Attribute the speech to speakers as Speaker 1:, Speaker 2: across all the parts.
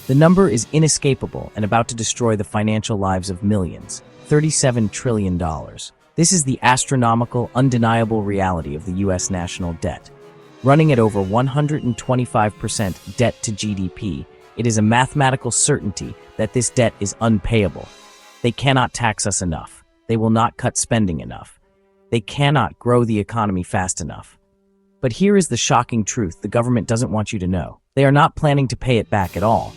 Speaker 1: The number is inescapable and about to destroy the financial lives of millions. $37 trillion. This is the astronomical, undeniable reality of the U.S. national debt. Running at over 125% debt to GDP, it is a mathematical certainty that this debt is unpayable. They cannot tax us enough. They will not cut spending enough. They cannot grow the economy fast enough. But here is the shocking truth the government doesn't want you to know. They are not planning to pay it back at all.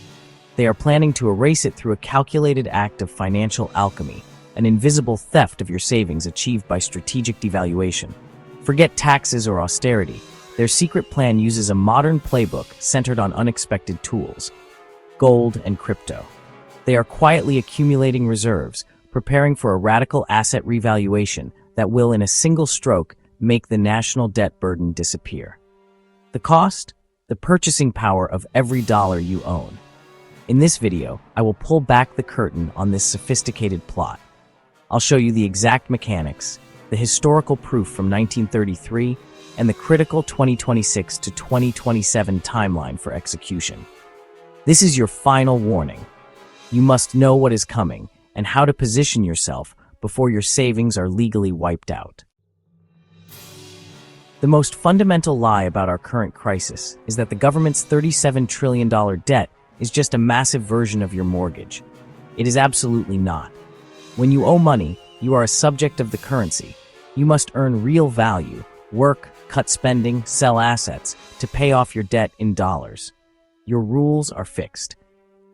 Speaker 1: They are planning to erase it through a calculated act of financial alchemy, an invisible theft of your savings achieved by strategic devaluation. Forget taxes or austerity. Their secret plan uses a modern playbook centered on unexpected tools: gold and crypto. They are quietly accumulating reserves, preparing for a radical asset revaluation that will, in a single stroke, make the national debt burden disappear. The cost? The purchasing power of every dollar you own. In this video, I will pull back the curtain on this sophisticated plot. I'll show you the exact mechanics, the historical proof from 1933, and the critical 2026 to 2027 timeline for execution. This is your final warning. You must know what is coming and how to position yourself before your savings are legally wiped out. The most fundamental lie about our current crisis is that the government's $37 trillion debt is just a massive version of your mortgage. It is absolutely not. When you owe money, you are a subject of the currency. You must earn real value, work, cut spending, sell assets to pay off your debt in dollars. Your rules are fixed.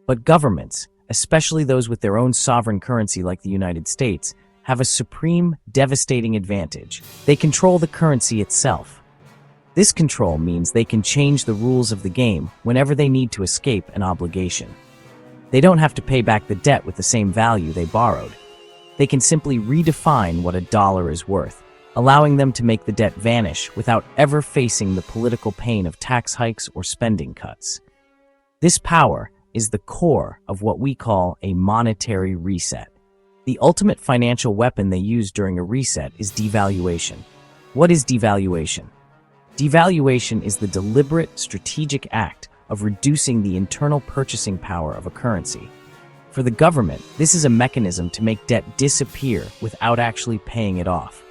Speaker 1: But governments, especially those with their own sovereign currency like the United States, have a supreme, devastating advantage. They control the currency itself. This control means they can change the rules of the game whenever they need to escape an obligation. They don't have to pay back the debt with the same value they borrowed. They can simply redefine what a dollar is worth, allowing them to make the debt vanish without ever facing the political pain of tax hikes or spending cuts. This power is the core of what we call a monetary reset. The ultimate financial weapon they use during a reset is devaluation. What is devaluation? Devaluation is the deliberate, strategic act of reducing the internal purchasing power of a currency. For the government, this is a mechanism to make debt disappear without actually paying it off.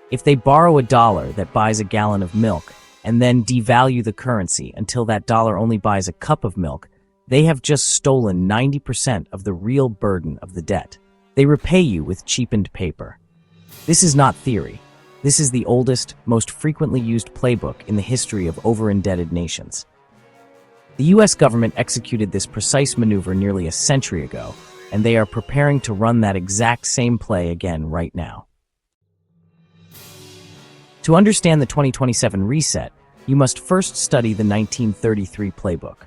Speaker 1: If they borrow a dollar that buys a gallon of milk and then devalue the currency until that dollar only buys a cup of milk, they have just stolen 90% of the real burden of the debt. They repay you with cheapened paper. This is not theory. This is the oldest, most frequently used playbook in the history of over-indebted nations. The US government executed this precise maneuver nearly a century ago, and they are preparing to run that exact same play again right now. To understand the 2027 reset, you must first study the 1933 playbook.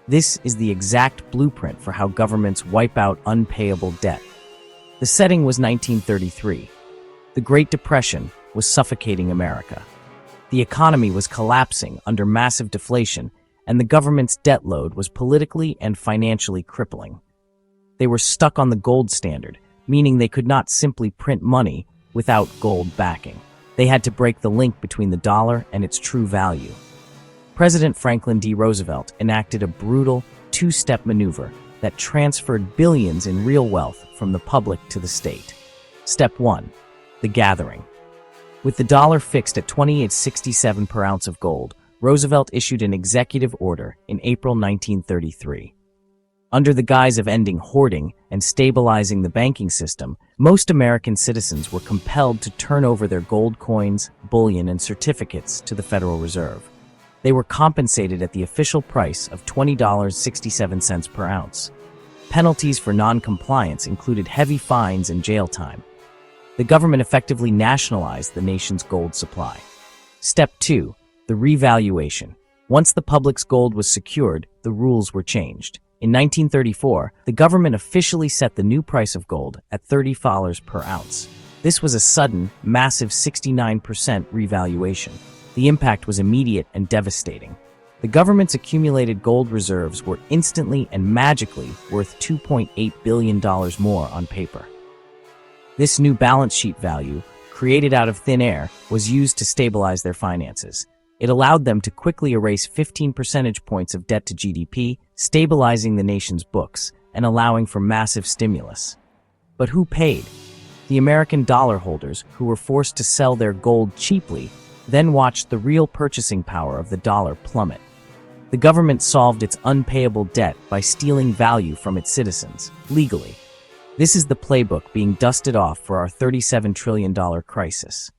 Speaker 1: This is the exact blueprint for how governments wipe out unpayable debt. The setting was 1933. The Great Depression was suffocating America. The economy was collapsing under massive deflation, and the government's debt load was politically and financially crippling. They were stuck on the gold standard, meaning they could not simply print money without gold backing. They had to break the link between the dollar and its true value. President Franklin D. Roosevelt enacted a brutal, two-step maneuver that transferred billions in real wealth from the public to the state. Step 1. The gathering. With the dollar fixed at $28.67 per ounce of gold, Roosevelt issued an executive order in April 1933. Under the guise of ending hoarding and stabilizing the banking system, most American citizens were compelled to turn over their gold coins, bullion, and certificates to the Federal Reserve. They were compensated at the official price of $20.67 per ounce. Penalties for non-compliance included heavy fines and jail time. The government effectively nationalized the nation's gold supply. Step 2. The revaluation. Once the public's gold was secured, the rules were changed. In 1934, the government officially set the new price of gold at $30 per ounce. This was a sudden, massive 69% revaluation. The impact was immediate and devastating. The government's accumulated gold reserves were instantly and magically worth $2.8 billion more on paper. This new balance sheet value, created out of thin air, was used to stabilize their finances. It allowed them to quickly erase 15 percentage points of debt to GDP, stabilizing the nation's books and allowing for massive stimulus. But who paid? The American dollar holders, who were forced to sell their gold cheaply, then watched the real purchasing power of the dollar plummet. The government solved its unpayable debt by stealing value from its citizens, legally. This is the playbook being dusted off for our $37 trillion crisis.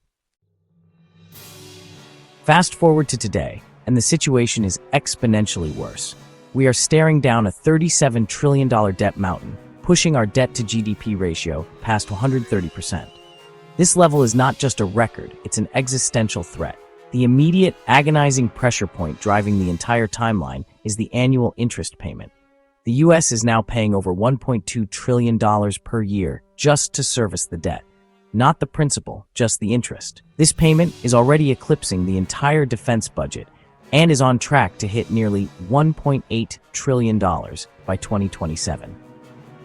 Speaker 1: Fast forward to today, and the situation is exponentially worse. We are staring down a $37 trillion debt mountain, pushing our debt-to-GDP ratio past 130%. This level is not just a record, it's an existential threat. The immediate, agonizing pressure point driving the entire timeline is the annual interest payment. The U.S. is now paying over $1.2 trillion per year just to service the debt. Not the principal, just the interest. This payment is already eclipsing the entire defense budget and is on track to hit nearly $1.8 trillion by 2027.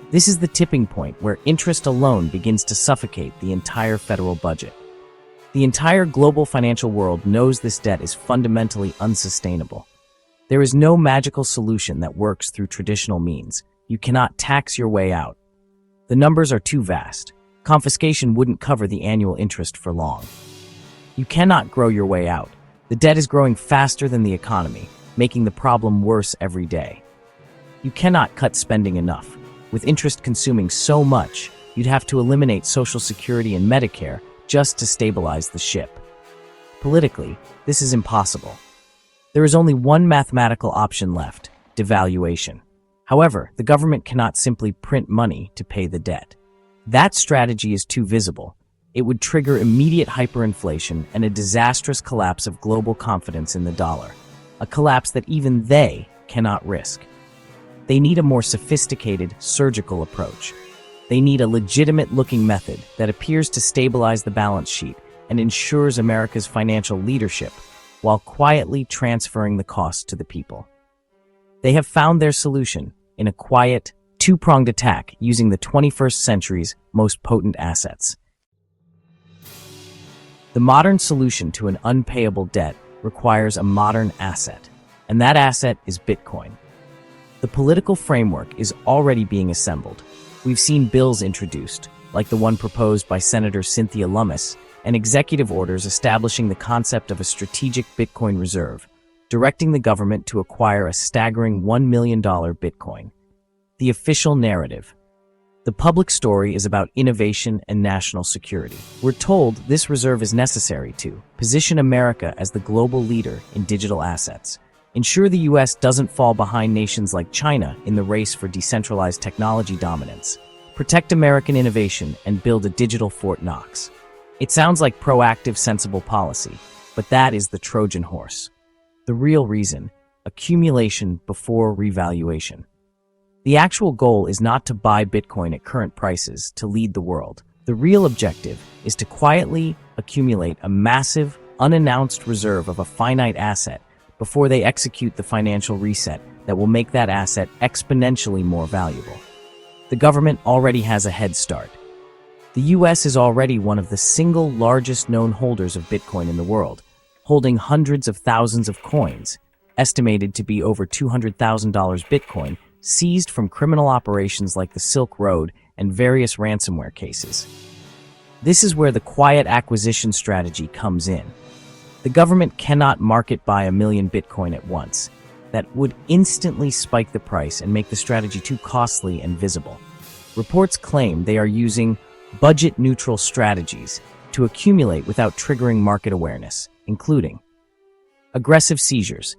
Speaker 1: This is the tipping point where interest alone begins to suffocate the entire federal budget. The entire global financial world knows this debt is fundamentally unsustainable. There is no magical solution that works through traditional means. You cannot tax your way out. The numbers are too vast. Confiscation wouldn't cover the annual interest for long. You cannot grow your way out. The debt is growing faster than the economy, making the problem worse every day. You cannot cut spending enough. With interest consuming so much, you'd have to eliminate Social Security and Medicare just to stabilize the ship. Politically, this is impossible. There is only one mathematical option left: devaluation. However, the government cannot simply print money to pay the debt. That strategy is too visible. It would trigger immediate hyperinflation and a disastrous collapse of global confidence in the dollar, a collapse that even they cannot risk. They need a more sophisticated, surgical approach. They need a legitimate-looking method that appears to stabilize the balance sheet and ensures America's financial leadership while quietly transferring the cost to the people. They have found their solution in a quiet, two-pronged attack using the 21st century's most potent assets. The modern solution to an unpayable debt requires a modern asset, and that asset is Bitcoin. The political framework is already being assembled. We've seen bills introduced, like the one proposed by Senator Cynthia Lummis, and executive orders establishing the concept of a strategic Bitcoin reserve, directing the government to acquire a staggering $1 million Bitcoin. The official narrative. The public story is about innovation and national security. We're told this reserve is necessary to position America as the global leader in digital assets, ensure the U.S. doesn't fall behind nations like China in the race for decentralized technology dominance, protect American innovation, and build a digital Fort Knox. It sounds like proactive, sensible policy, but that is the Trojan horse. The real reason: accumulation before revaluation. The actual goal is not to buy Bitcoin at current prices to lead the world. The real objective is to quietly accumulate a massive, unannounced reserve of a finite asset before they execute the financial reset that will make that asset exponentially more valuable. The government already has a head start. The U.S. is already one of the single largest known holders of Bitcoin in the world, holding hundreds of thousands of coins, estimated to be over $200,000 Bitcoin, seized from criminal operations like the Silk Road and various ransomware cases. This is where the quiet acquisition strategy comes in. The government cannot market buy 1 million Bitcoin at once. That would instantly spike the price and make the strategy too costly and visible. Reports claim they are using budget-neutral strategies to accumulate without triggering market awareness, including aggressive seizures,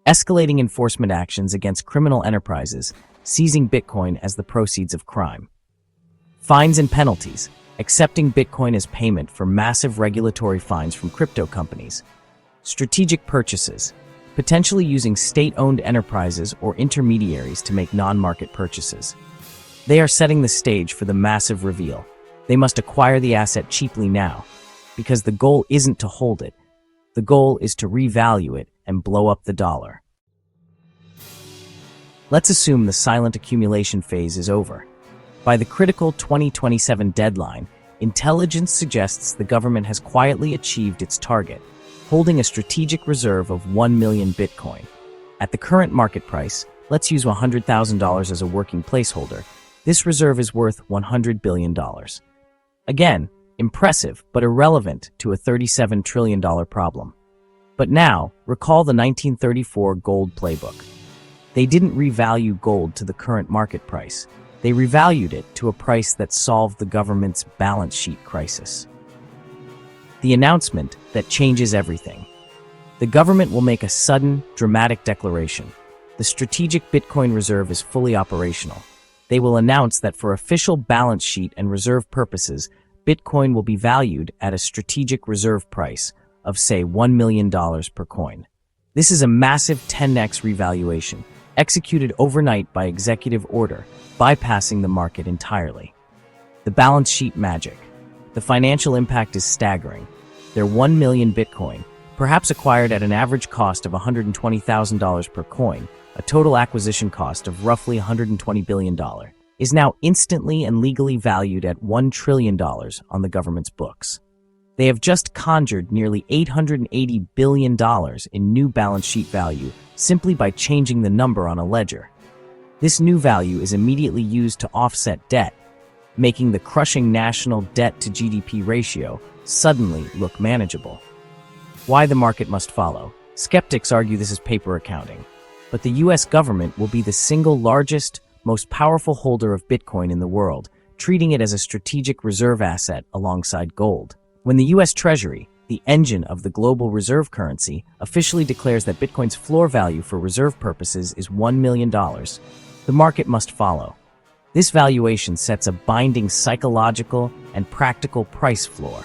Speaker 1: escalating enforcement actions against criminal enterprises, seizing Bitcoin as the proceeds of crime, fines and penalties, accepting Bitcoin as payment for massive regulatory fines from crypto companies, strategic purchases, potentially using state-owned enterprises or intermediaries to make non-market purchases. They are setting the stage for the massive reveal. They must acquire the asset cheaply now, because the goal isn't to hold it. The goal is to revalue it and blow up the dollar. Let's assume the silent accumulation phase is over. By the critical 2027 deadline, intelligence suggests the government has quietly achieved its target. holding a strategic reserve of 1 million Bitcoin. At the current market price, let's use $100,000 as a working placeholder. This reserve is worth $100 billion. Again, impressive but irrelevant to a $37 trillion problem. But now, recall the 1934 gold playbook. They didn't revalue gold to the current market price. They revalued it to a price that solved the government's balance sheet crisis. The announcement that changes everything. The government will make a sudden, dramatic declaration. The strategic Bitcoin reserve is fully operational. They will announce that for official balance sheet and reserve purposes, Bitcoin will be valued at a strategic reserve price of, say, $1 million per coin. This is a massive 10x revaluation, executed overnight by executive order, bypassing the market entirely. The balance sheet magic. The financial impact is staggering. Their 1 million Bitcoin, perhaps acquired at an average cost of $120,000 per coin, a total acquisition cost of roughly $120 billion, is now instantly and legally valued at $1 trillion on the government's books. They have just conjured nearly $880 billion in new balance sheet value simply by changing the number on a ledger. This new value is immediately used to offset debt, making the crushing national debt-to-GDP ratio suddenly look manageable. Why the market must follow? Skeptics argue this is paper accounting, but the US government will be the single largest, most powerful holder of Bitcoin in the world, treating it as a strategic reserve asset alongside gold. When the US Treasury, the engine of the global reserve currency, officially declares that Bitcoin's floor value for reserve purposes is $1 million, the market must follow. This valuation sets a binding psychological and practical price floor.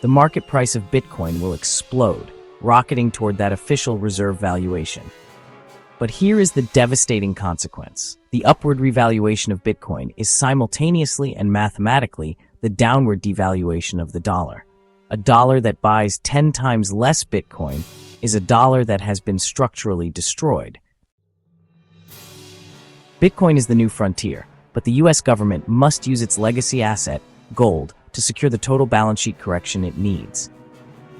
Speaker 1: The market price of Bitcoin will explode, rocketing toward that official reserve valuation. But here is the devastating consequence. The upward revaluation of Bitcoin is simultaneously and mathematically the downward devaluation of the dollar. A dollar that buys 10 times less Bitcoin is a dollar that has been structurally destroyed. Bitcoin is the new frontier, but the US government must use its legacy asset, gold, to secure the total balance sheet correction it needs.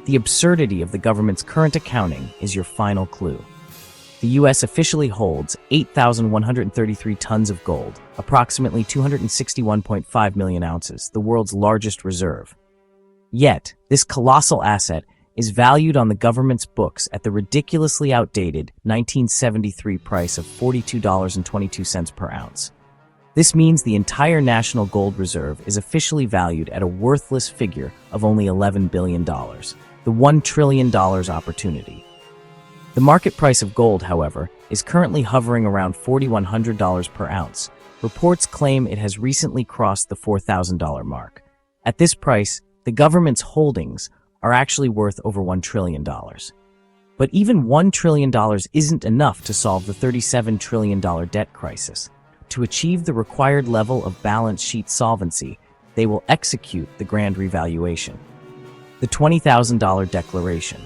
Speaker 1: The absurdity of the government's current accounting is your final clue. The US officially holds 8,133 tons of gold, approximately 261.5 million ounces, the world's largest reserve. Yet, this colossal asset is valued on the government's books at the ridiculously outdated 1973 price of $42.22 per ounce. This means the entire national gold reserve is officially valued at a worthless figure of only $11 billion, the $1 trillion opportunity. The market price of gold, however, is currently hovering around $4,100 per ounce. Reports claim it has recently crossed the $4,000 mark. At this price, the government's holdings are actually worth over $1 trillion. But even $1 trillion isn't enough to solve the $37 trillion debt crisis. To achieve the required level of balance sheet solvency, they will execute the grand revaluation. The $20,000 declaration.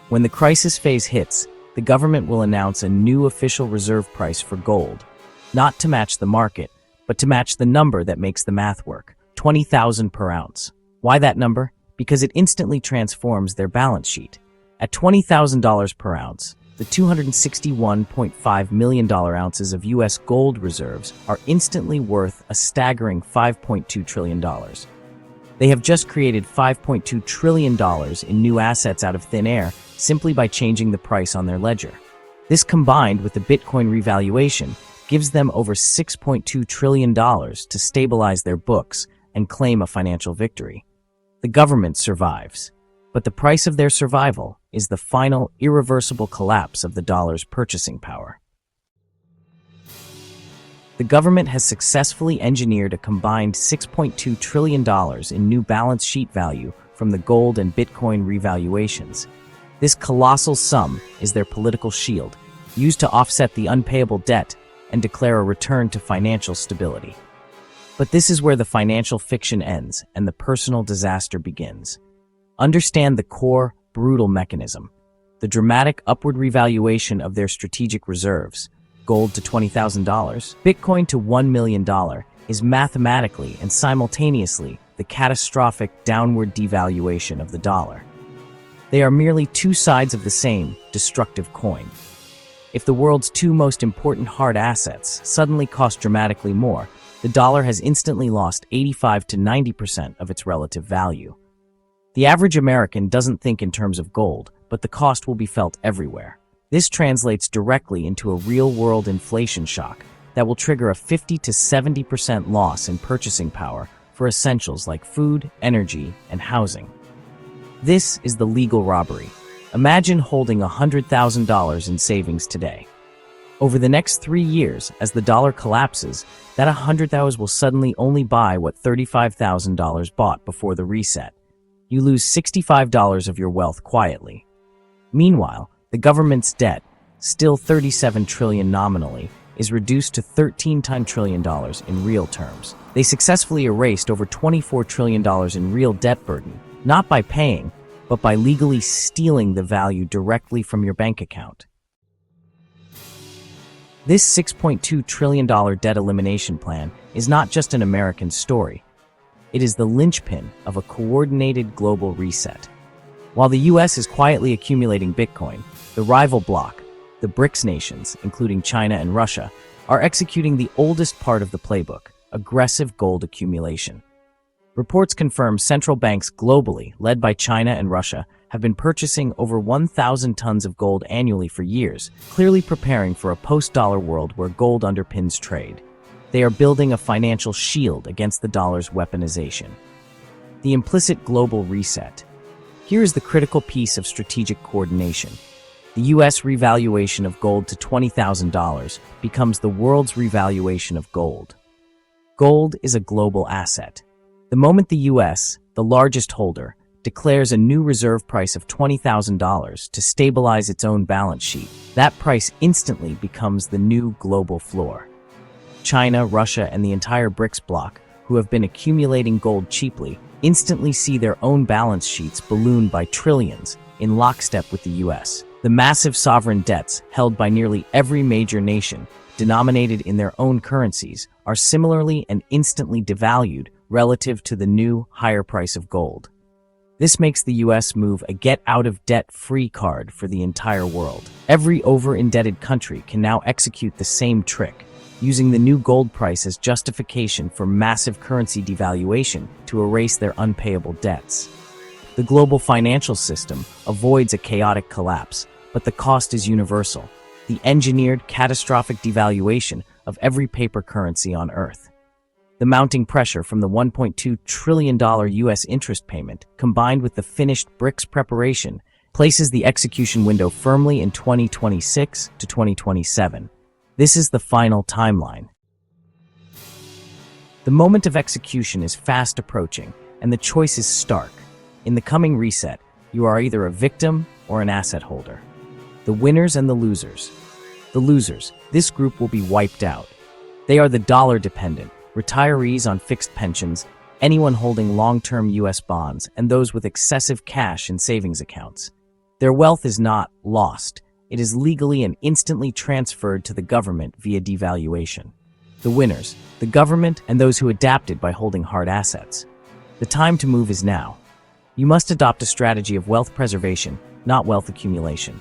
Speaker 1: When the crisis phase hits, the government will announce a new official reserve price for gold, not to match the market, but to match the number that makes the math work, $20,000 per ounce. Why that number? Because it instantly transforms their balance sheet. At $20,000 per ounce, the 261.5 million ounces of US gold reserves are instantly worth a staggering $5.2 trillion. They have just created $5.2 trillion in new assets out of thin air simply by changing the price on their ledger. This, combined with the Bitcoin revaluation, gives them over $6.2 trillion to stabilize their books and claim a financial victory. The government survives, but the price of their survival is the final, irreversible collapse of the dollar's purchasing power. The government has successfully engineered a combined $6.2 trillion in new balance sheet value from the gold and Bitcoin revaluations. This colossal sum is their political shield, used to offset the unpayable debt and declare a return to financial stability. But this is where the financial fiction ends and the personal disaster begins. Understand the core, brutal mechanism. The dramatic upward revaluation of their strategic reserves, gold to $20,000, Bitcoin to $1 million, is mathematically and simultaneously the catastrophic downward devaluation of the dollar. They are merely two sides of the same destructive coin. If the world's two most important hard assets suddenly cost dramatically more, the dollar has instantly lost 85 to 90% of its relative value. The average American doesn't think in terms of gold, but the cost will be felt everywhere. This translates directly into a real-world inflation shock that will trigger a 50 to 70% loss in purchasing power for essentials like food, energy, and housing. This is the legal robbery. Imagine holding $100,000 in savings today. Over the next 3 years, as the dollar collapses, that $100,000 will suddenly only buy what $35,000 bought before the reset. You lose $65 of your wealth quietly. Meanwhile, the government's debt, still $37 trillion nominally, is reduced to $13 trillion in real terms. They successfully erased over $24 trillion in real debt burden, not by paying, but by legally stealing the value directly from your bank account. This $6.2 trillion debt elimination plan is not just an American story. It is the linchpin of a coordinated global reset. While the US is quietly accumulating Bitcoin, the rival bloc, the BRICS nations, including China and Russia, are executing the oldest part of the playbook, aggressive gold accumulation. Reports confirm central banks globally, led by China and Russia, have been purchasing over 1,000 tons of gold annually for years, clearly preparing for a post-dollar world where gold underpins trade. They are building a financial shield against the dollar's weaponization. The implicit global reset. Here is the critical piece of strategic coordination. The US revaluation of gold to $20,000 becomes the world's revaluation of gold. Gold is a global asset. The moment the US, the largest holder, declares a new reserve price of $20,000 to stabilize its own balance sheet, that price instantly becomes the new global floor. China, Russia, and the entire BRICS bloc, who have been accumulating gold cheaply, instantly see their own balance sheets balloon by trillions in lockstep with the US. The massive sovereign debts held by nearly every major nation, denominated in their own currencies, are similarly and instantly devalued relative to the new, higher price of gold. This makes the US move a get-out-of-debt-free card for the entire world. Every over-indebted country can now execute the same trick, using the new gold price as justification for massive currency devaluation to erase their unpayable debts. The global financial system avoids a chaotic collapse, but the cost is universal: the engineered, catastrophic devaluation of every paper currency on Earth. The mounting pressure from the $1.2 trillion US interest payment, combined with the finished BRICS preparation, places the execution window firmly in 2026 to 2027. This is the final timeline. The moment of execution is fast approaching, and the choice is stark. In the coming reset, you are either a victim or an asset holder. The winners and the losers. The losers, this group will be wiped out. They are the dollar-dependent, retirees on fixed pensions, anyone holding long-term US bonds, and those with excessive cash in savings accounts. Their wealth is not lost. It is legally and instantly transferred to the government via devaluation. The winners, the government and those who adapted by holding hard assets. The time to move is now. You must adopt a strategy of wealth preservation, not wealth accumulation.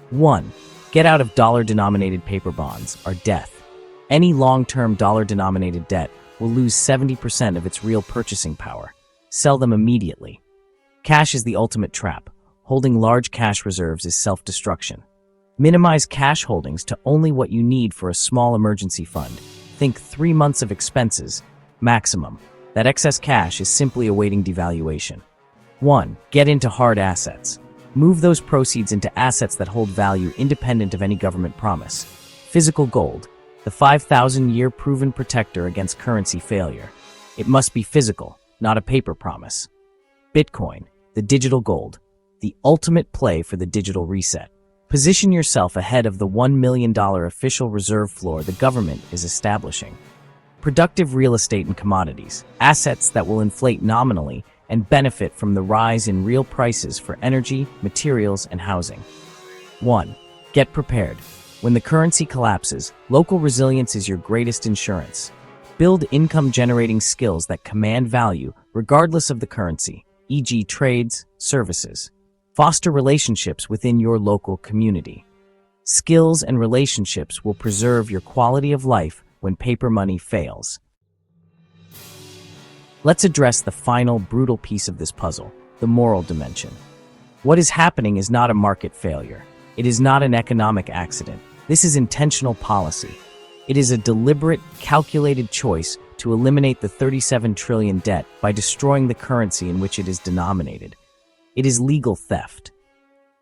Speaker 1: 1. Get out of dollar-denominated paper bonds or death. Any long-term dollar-denominated debt will lose 70% of its real purchasing power. Sell them immediately. Cash is the ultimate trap. Holding large cash reserves is self-destruction. Minimize cash holdings to only what you need for a small emergency fund. Think 3 months of expenses, maximum. That excess cash is simply awaiting devaluation. 1. Get into hard assets. Move those proceeds into assets that hold value independent of any government promise. Physical gold, the 5,000-year proven protector against currency failure. It must be physical, not a paper promise. Bitcoin, the digital gold, the ultimate play for the digital reset. Position yourself ahead of the $1 million official reserve floor the government is establishing. Productive real estate and commodities, assets that will inflate nominally and benefit from the rise in real prices for energy, materials, and housing. 1. Get prepared. When the currency collapses, local resilience is your greatest insurance. Build income-generating skills that command value regardless of the currency, e.g. trades, services. Foster relationships within your local community. Skills and relationships will preserve your quality of life when paper money fails. Let's address the final brutal piece of this puzzle, the moral dimension. What is happening is not a market failure. It is not an economic accident. This is intentional policy. It is a deliberate, calculated choice to eliminate the 37 trillion debt by destroying the currency in which it is denominated. It is legal theft.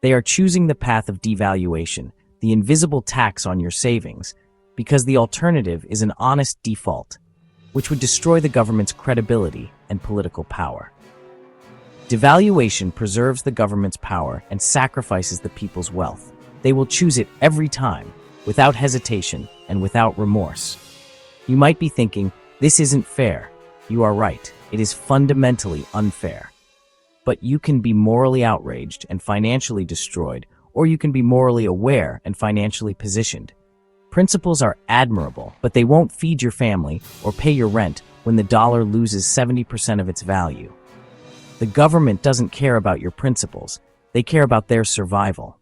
Speaker 1: They are choosing the path of devaluation, the invisible tax on your savings, because the alternative is an honest default, which would destroy the government's credibility and political power. Devaluation preserves the government's power and sacrifices the people's wealth. They will choose it every time, without hesitation and without remorse. You might be thinking, this isn't fair. You are right. It is fundamentally unfair. But you can be morally outraged and financially destroyed, or you can be morally aware and financially positioned. Principles are admirable, but they won't feed your family or pay your rent when the dollar loses 70% of its value. The government doesn't care about your principles. They care about their survival.